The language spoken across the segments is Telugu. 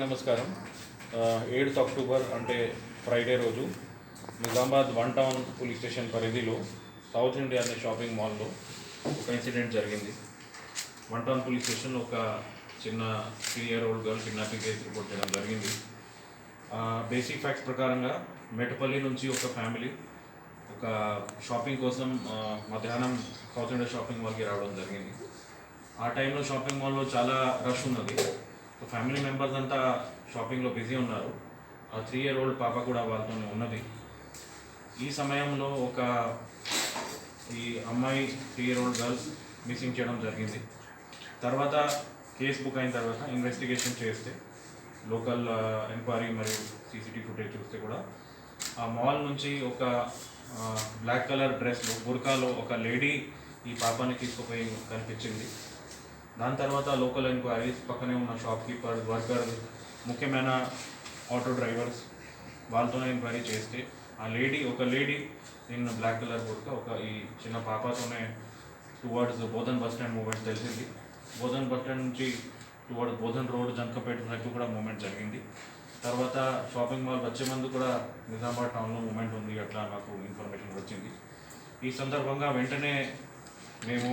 నమస్కారం. 7th అక్టోబర్ అంటే ఫ్రైడే రోజు నిజామాబాద్ 1 టౌన్ పోలీస్ స్టేషన్ పరిధిలో సౌత్ ఇండియా అనే షాపింగ్ మాల్లో ఒక ఇన్సిడెంట్ జరిగింది. 1 టౌన్ పోలీస్ స్టేషన్లో ఒక చిన్న 3-year-old girl kidnapping case report చేయడం జరిగింది. బేసిక్ ఫ్యాక్ట్స్ ప్రకారంగా మెటపల్లి నుంచి ఒక ఫ్యామిలీ ఒక షాపింగ్ కోసం మధ్యాహ్నం సౌత్ ఇండియా షాపింగ్ మాల్కి రావడం జరిగింది. ఆ టైంలో షాపింగ్ మాల్లో చాలా రష్ ఉన్నది. ఫ్యామిలీ మెంబర్స్ అంతా షాపింగ్లో బిజీ ఉన్నారు. ఆ 3-year-old పాప కూడా వాళ్ళతోనే ఉన్నది. ఈ సమయంలో ఈ అమ్మాయి 3-year-old గర్ల్స్ మిస్సింగ్ చేయడం జరిగింది. తర్వాత కేసు బుక్ అయిన తర్వాత ఇన్వెస్టిగేషన్ చేస్తే లోకల్ ఎంక్వైరీ మరియు సీసీటీవీ ఫుటేజ్ చూస్తే కూడా ఆ మాల్ నుంచి ఒక బ్లాక్ కలర్ డ్రెస్లో బుర్కాలో ఒక లేడీ ఈ పాపని తీసుకుపోయి కనిపించింది. దాని తర్వాత లోకల్ ఎంక్వైరీస్, పక్కనే ఉన్న షాప్ కీపర్, వర్కర్, ముఖ్యమైన ఆటో డ్రైవర్స్ వాళ్ళతోనే ఎంక్వైరీ చేస్తే ఒక లేడీ ఇన్ బ్లాక్ కలర్ బుర్కా ఈ చిన్న పాపతోనే towards Bodhan bus stand movement తెలిసింది. బోధన్ బస్ స్టాండ్ నుంచి టువర్డ్స్ బోధన్ రోడ్ జంకపేట వైపు కూడా మూమెంట్ జరిగింది. తర్వాత షాపింగ్ మాల్ వచ్చే ముందు కూడా నిజామాబాద్ టౌన్లో మూమెంట్ ఉంది అట్లా మాకు ఇన్ఫర్మేషన్ వచ్చింది. ఈ సందర్భంగా వెంటనే మేము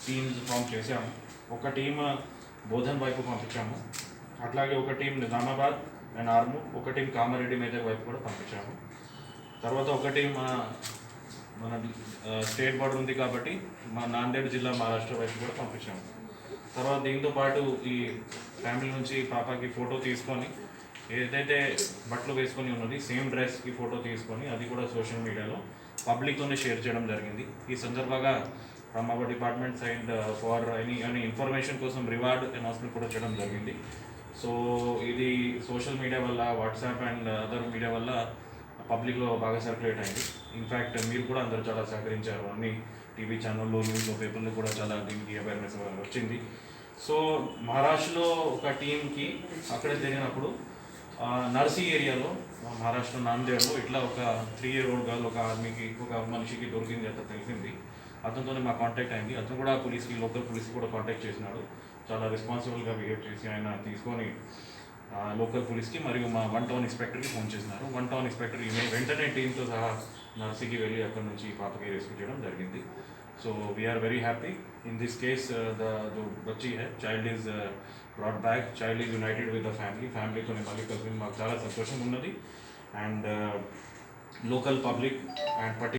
టీమ్స్ ఫామ్ చేసాము. ఒక టీమ్ బోధన్ వైపు పంపించాము, అట్లాగే ఒక టీం నిజామాబాద్ అండ్ ఆర్మూర్, ఒక టీం కామారెడ్డి మేజర్ వైపు కూడా పంపించాము. తర్వాత ఒక టీం మన స్టేట్ బార్డర్ ఉంది కాబట్టి మా నాందేడ్ జిల్లా మహారాష్ట్ర వైపు కూడా పంపించాము. తర్వాత దీంతో పాటు ఈ ఫ్యామిలీ నుంచి పాపకి ఫోటో తీసుకొని ఏదైతే బట్టలు వేసుకొని ఉన్నది సేమ్ డ్రెస్కి ఫోటో తీసుకొని అది కూడా సోషల్ మీడియాలో పబ్లిక్తోనే షేర్ చేయడం జరిగింది. ఈ సందర్భంగా from our department side for any information కోసం రివార్డ్ అనౌన్స్మెంట్ కూడా చేయడం జరిగింది. సో ఇది సోషల్ మీడియా వల్ల, వాట్సాప్ అండ్ అదర్ మీడియా వల్ల పబ్లిక్లో బాగా సర్క్యులేట్ అయింది. ఇన్ఫ్యాక్ట్ మీరు కూడా అందరూ చాలా సహకరించారు. అన్ని టీవీ ఛానల్లో, న్యూస్లో, పేపర్లో కూడా చాలా దీనికి అవేర్నెస్ వచ్చింది. సో మహారాష్ట్రలో ఒక టీంకి అక్కడ జరిగినప్పుడు నర్సీ ఏరియాలో మహారాష్ట్ర నాందేడ్లో ఇట్లా ఒక 3-year-old గర్ల్ ఒక ఆర్మీకి ఒక మనిషికి దొరికింది అంత తెలిసింది. అతనితోనే మా కాంటాక్ట్ అయింది. అతను కూడా లోకల్ పోలీస్కి కూడా కాంటాక్ట్ చేసినాడు. చాలా రెస్పాన్సిబుల్గా బిహేవ్ చేసి ఆయన తీసుకొని లోకల్ పోలీస్కి మరియు మా 1 టౌన్ ఇన్స్పెక్టర్కి ఫోన్ చేసినారు. 1 టౌన్ ఇన్స్పెక్టర్ వెంటనే టీంతో సహా నర్సీకి వెళ్ళి అక్కడ నుంచి పాపకి రెస్క్యూ చేయడం జరిగింది. So we are very happy in this case. जो बच्ची है child is brought back, child is united with the ఫ్యామిలీతో మళ్ళీ కలిసి మాకు చాలా సంతోషం ఉన్నది. And local public and